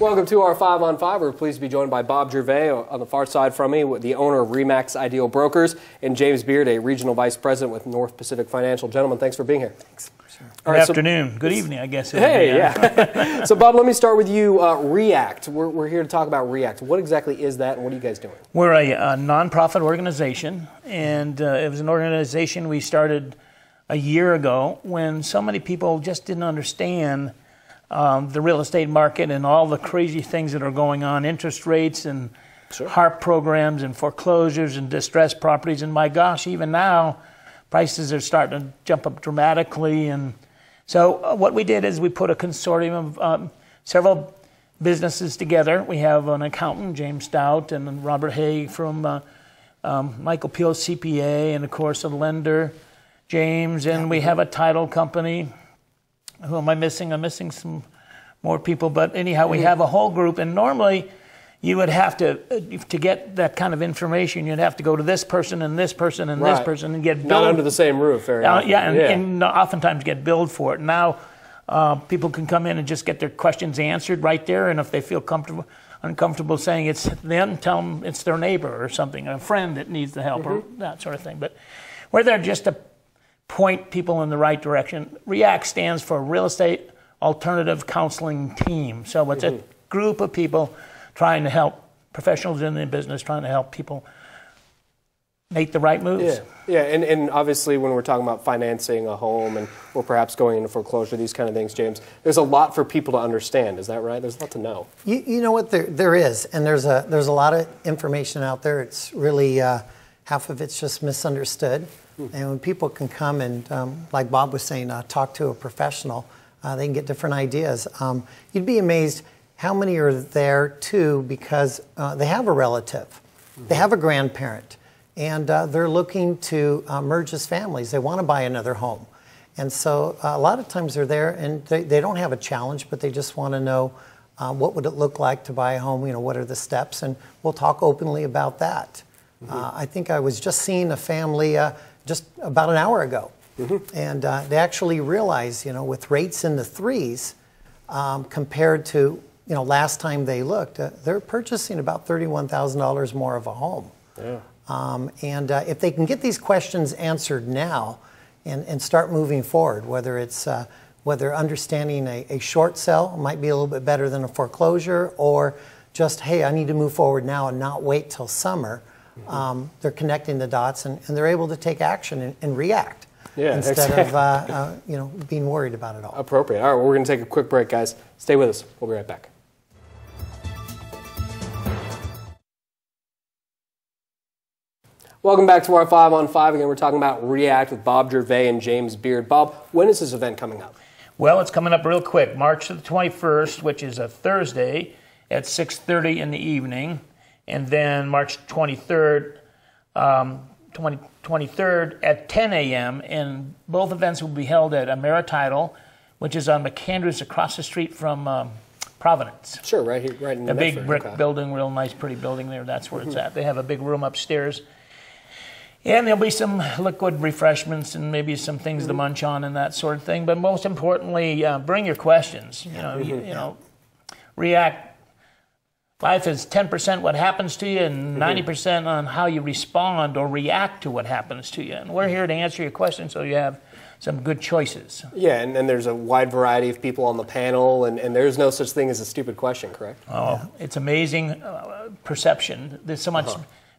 Welcome to our 5 on 5. We're pleased to be joined by Bob Gervais on the far side from me, the owner of RE.A.C.T Ideal Brokers, and James Beard, a regional vice president with North Pacific Financial. Gentlemen, thanks for being here. Thanks. Sure. Good afternoon. Good evening, I guess. Hey, yeah. So, Bob, let me start with you. R.E.A.C.T. We're here to talk about R.E.A.C.T. What exactly is that, and what are you guys doing? We're a nonprofit organization, and it was an organization we started a year ago when so many people just didn't understand the real estate market and all the crazy things that are going on, interest rates and HARP programs and foreclosures and distressed properties. And my gosh, even now, prices are starting to jump up dramatically. And so what we did is we put a consortium of several businesses together. We have an accountant, James Stout, and Robert Haig from Michael Peel CPA, and of course a lender, James, and we have a title company. Who am I missing? I'm missing some more people, but anyhow, we have a whole group, and normally you would have to get that kind of information, you'd have to go to this person and this person and this person and get billed. Not under the same roof very often. Yeah, and oftentimes get billed for it. Now people can come in and just get their questions answered right there, and if they feel uncomfortable saying it's them, tell them it's their neighbor or something, a friend that needs the help or that sort of thing. But we're there just to point people in the right direction. R.E.A.C.T stands for Real Estate Alternative Counseling Team. So it's a group of people trying to help professionals in the business, trying to help people make the right moves. Yeah, and obviously when we're talking about financing a home and or perhaps going into foreclosure, these kind of things, James, there's a lot for people to understand. Is that right? There's a lot to know. You know what? There is, and there's a lot of information out there. It's really half of it's just misunderstood. And when people can come and, like Bob was saying, talk to a professional, they can get different ideas. You'd be amazed how many are there, too, because they have a relative. They have a grandparent, and they're looking to merge as families. They want to buy another home. And so a lot of times they're there, and they don't have a challenge, but they just want to know what would it look like to buy a home, what are the steps, and we'll talk openly about that. I think I was just seeing a family just about an hour ago. And they actually realized, with rates in the 3s, compared to, last time they looked, they're purchasing about $31,000 more of a home. Yeah. And if they can get these questions answered now and start moving forward, whether understanding a short sell might be a little bit better than a foreclosure, or just, hey, I need to move forward now and not wait till summer, they're connecting the dots and they're able to take action and react instead of being worried about it all. Appropriate. All right, well, we're going to take a quick break, guys. Stay with us. We'll be right back. Welcome back to our 5 on 5. Again, we're talking about R.E.A.C.T with Bob Gervais and James Beard. Bob, when is this event coming up? Well, it's coming up real quick. March the 21st, which is a Thursday at 6:30 in the evening. And then March 23rd, 23rd at 10 a.m. And both events will be held at R.E.A.C.T, which is on McAndrews across the street from Providence. Sure, right here, right in the big brick building, real nice, pretty building there. That's where it's at. They have a big room upstairs. And there'll be some liquid refreshments and maybe some things to munch on and that sort of thing. But most importantly, bring your questions. R.E.A.C.T. Life is 10% what happens to you and 90% on how you respond or react to what happens to you. And we're here to answer your questions so you have some good choices. Yeah, and there's a wide variety of people on the panel, and there's no such thing as a stupid question, correct? Oh, it's amazing perception. There's so much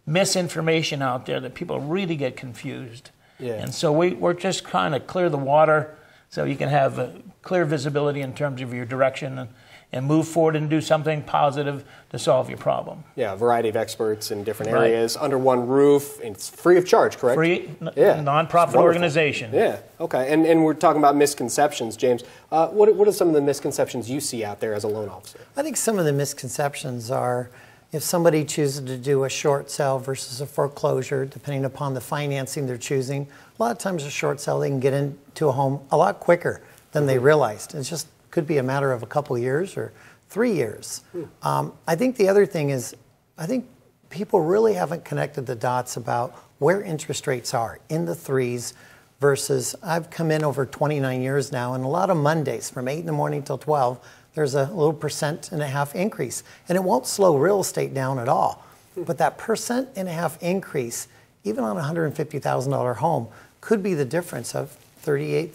misinformation out there that people really get confused. Yeah. And so we're just trying to clear the water so you can have clear visibility in terms of your direction and move forward and do something positive to solve your problem. Yeah, a variety of experts in different areas under one roof. It's free of charge, correct? Free, nonprofit organization. Yeah, okay. And we're talking about misconceptions, James. What are some of the misconceptions you see out there as a loan officer? I think some of the misconceptions are if somebody chooses to do a short sale versus a foreclosure, depending upon the financing they're choosing, a lot of times a short sale, they can get into a home a lot quicker than they realized. It's just could be a matter of a couple years or 3 years. I think the other thing is, I think people really haven't connected the dots about where interest rates are in the 3s versus, I've come in over 29 years now, and a lot of Mondays from 8 in the morning till 12, there's a little 1.5% increase. And it won't slow real estate down at all. But that 1.5% increase, even on a $150,000 home, could be the difference of $38,000,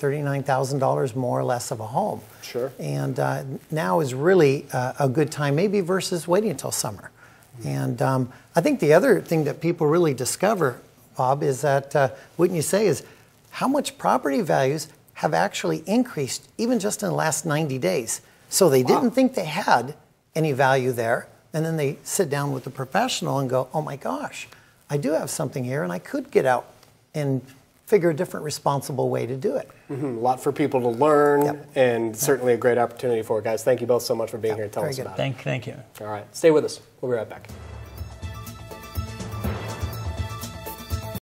$39,000 more or less of a home. Sure. And now is really a good time, maybe versus waiting until summer. And I think the other thing that people really discover, Bob, is that, wouldn't you say, is how much property values have actually increased even just in the last 90 days. So they didn't think they had any value there, and then they sit down with a professional and go, oh my gosh, I do have something here, and I could get out and figure a different responsible way to do it. A lot for people to learn, and certainly a great opportunity for it, guys. Thank you both so much for being here and telling us about it. Thank you. All right, stay with us. We'll be right back.